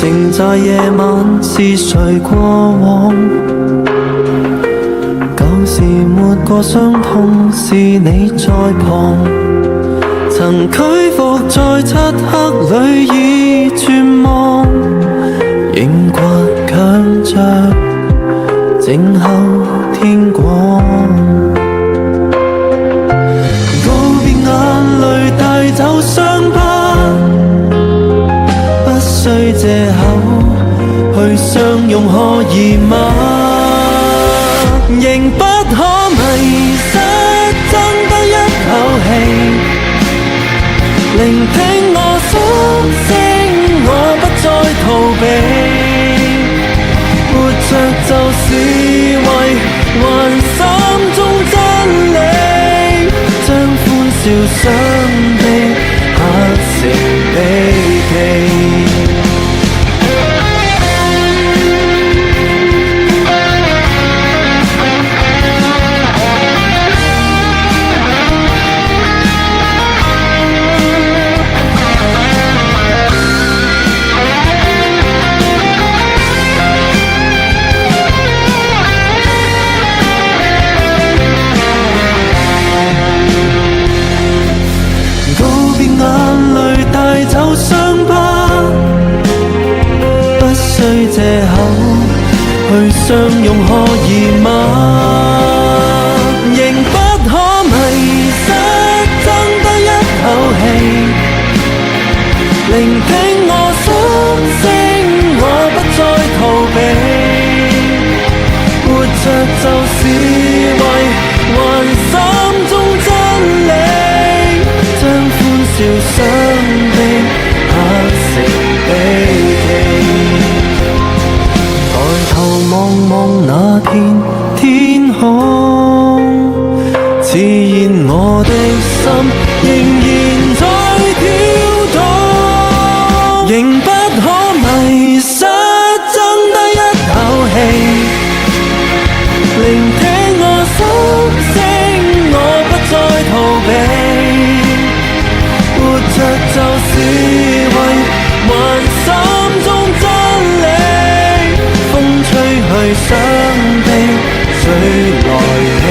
情在夜晚是誰過往？舊時沒過傷痛，是你在旁。曾屈服在漆黑裏已絕望，仍倔強着靜候天光。告別眼淚帶走傷疤，不需藉口去相擁可以嗎？仍不可迷失，爭得一口氣，聆聽我心聲，我不再逃避。活着就是為還心中真理，將歡笑傷悲刻成秘技。藉口去相擁可以嗎？仍不可迷失，爭得一口氣，聆聽我心聲，我不再逃避。活着就是為還心中真理，將歡笑傷悲刻成秘技。望望那片天空，自然我的心仍然在跳動，仍不可迷失，爭得一口氣，聆聽我心聲，我不再逃避。活着就是為還心中真理，風吹去傷悲，誰來起？